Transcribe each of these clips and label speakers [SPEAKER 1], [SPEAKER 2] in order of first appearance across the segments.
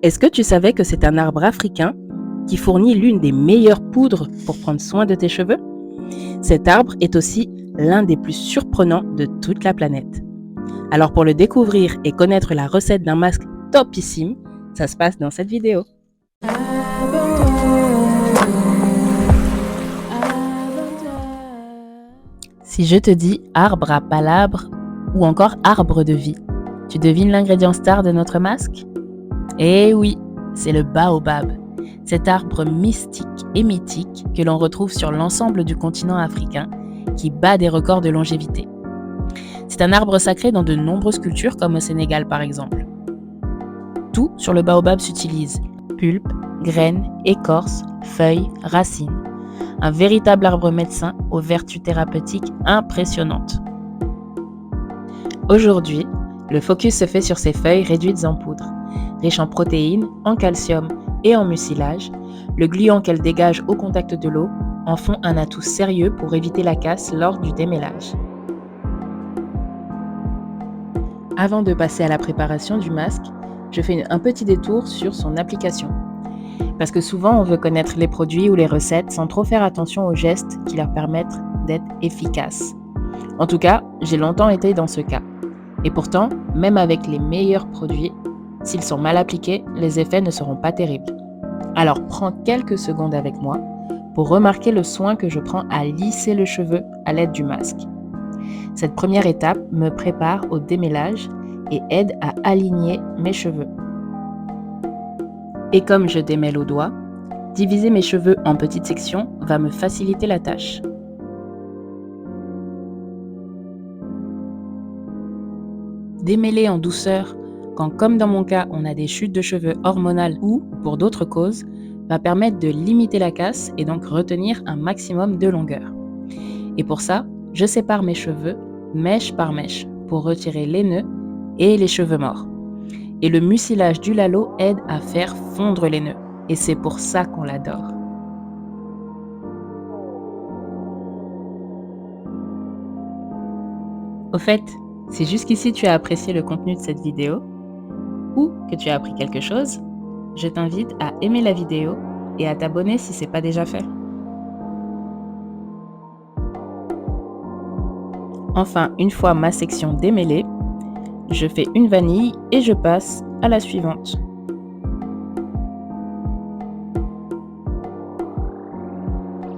[SPEAKER 1] Est-ce que tu savais que c'est un arbre africain qui fournit l'une des meilleures poudres pour prendre soin de tes cheveux? Cet arbre est aussi l'un des plus surprenants de toute la planète. Alors pour le découvrir et connaître la recette d'un masque topissime, ça se passe dans cette vidéo. Si je te dis arbre à palabres ou encore arbre de vie, tu devines l'ingrédient star de notre masque? Eh oui, c'est le baobab, cet arbre mystique et mythique que l'on retrouve sur l'ensemble du continent africain qui bat des records de longévité. C'est un arbre sacré dans de nombreuses cultures comme au Sénégal par exemple. Tout sur le baobab s'utilise, pulpe, graines, écorce, feuilles, racines. Un véritable arbre médecin aux vertus thérapeutiques impressionnantes. Aujourd'hui, le focus se fait sur ses feuilles réduites en poudre. Riches en protéines, en calcium et en mucilage, le gluant qu'elles dégagent au contact de l'eau en font un atout sérieux pour éviter la casse lors du démêlage. Avant de passer à la préparation du masque, je fais un petit détour sur son application. Parce que souvent on veut connaître les produits ou les recettes sans trop faire attention aux gestes qui leur permettent d'être efficaces. En tout cas, j'ai longtemps été dans ce cas. Et pourtant, même avec les meilleurs produits, s'ils sont mal appliqués, les effets ne seront pas terribles. Alors prends quelques secondes avec moi pour remarquer le soin que je prends à lisser le cheveu à l'aide du masque. Cette première étape me prépare au démêlage et aide à aligner mes cheveux. Et comme je démêle au doigt, diviser mes cheveux en petites sections va me faciliter la tâche. Démêler en douceur, quand comme dans mon cas on a des chutes de cheveux hormonales ou pour d'autres causes, va permettre de limiter la casse et donc retenir un maximum de longueur. Et pour ça, je sépare mes cheveux mèche par mèche pour retirer les nœuds et les cheveux morts. Et le mucilage du lalo aide à faire fondre les nœuds. Et c'est pour ça qu'on l'adore. Au fait, si jusqu'ici tu as apprécié le contenu de cette vidéo, ou que tu as appris quelque chose, je t'invite à aimer la vidéo et à t'abonner si ce n'est pas déjà fait. Enfin, une fois ma section démêlée, je fais une vanille et je passe à la suivante.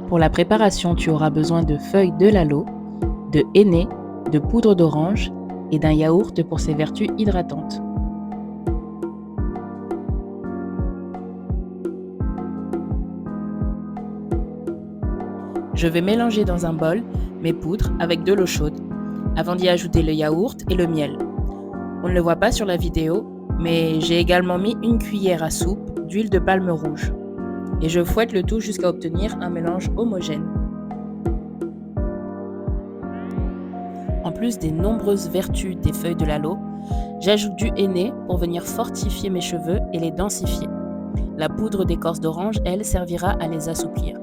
[SPEAKER 1] Pour la préparation, tu auras besoin de feuilles de lalo, de henné, de poudre d'orange et d'un yaourt pour ses vertus hydratantes. Je vais mélanger dans un bol mes poudres avec de l'eau chaude, avant d'y ajouter le yaourt et le miel. On ne le voit pas sur la vidéo, mais j'ai également mis une cuillère à soupe d'huile de palme rouge. Et je fouette le tout jusqu'à obtenir un mélange homogène. En plus des nombreuses vertus des feuilles de lalo, j'ajoute du henné pour venir fortifier mes cheveux et les densifier. La poudre d'écorce d'orange, elle, servira à les assouplir.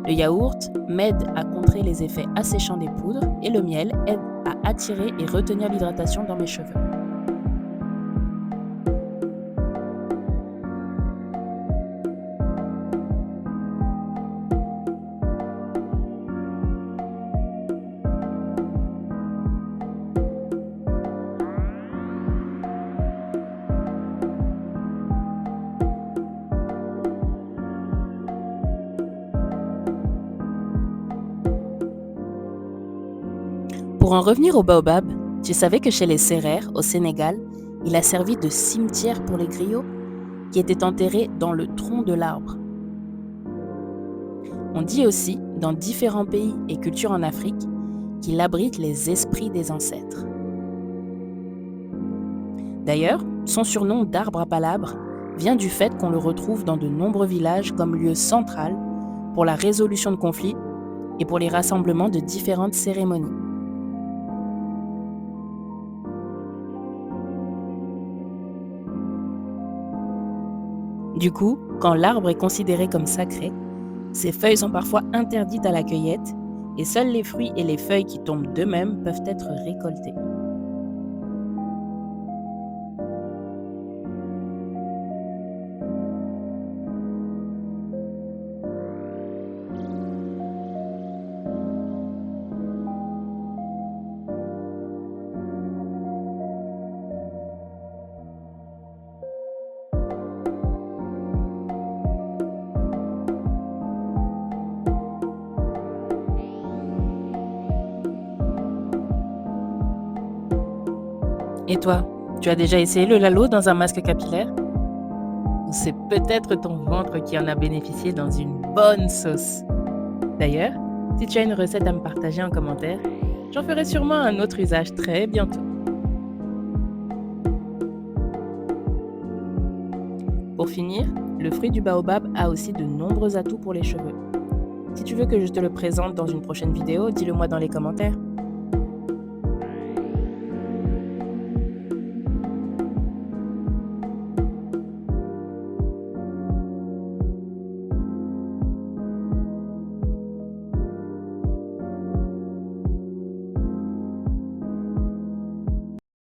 [SPEAKER 1] Le yaourt m'aide à contrer les effets asséchants des poudres et le miel aide à attirer et retenir l'hydratation dans mes cheveux. Pour en revenir au baobab, tu savais que chez les Sérères, au Sénégal, il a servi de cimetière pour les griots qui étaient enterrés dans le tronc de l'arbre. On dit aussi, dans différents pays et cultures en Afrique, qu'il abrite les esprits des ancêtres. D'ailleurs, son surnom d'arbre à palabres vient du fait qu'on le retrouve dans de nombreux villages comme lieu central pour la résolution de conflits et pour les rassemblements de différentes cérémonies. Du coup, quand l'arbre est considéré comme sacré, ses feuilles sont parfois interdites à la cueillette et seuls les fruits et les feuilles qui tombent d'eux-mêmes peuvent être récoltés. Et toi, tu as déjà essayé le lalo dans un masque capillaire? Ou c'est peut-être ton ventre qui en a bénéficié dans une bonne sauce? D'ailleurs, si tu as une recette à me partager en commentaire, j'en ferai sûrement un autre usage très bientôt. Pour finir, le fruit du baobab a aussi de nombreux atouts pour les cheveux. Si tu veux que je te le présente dans une prochaine vidéo, dis-le moi dans les commentaires.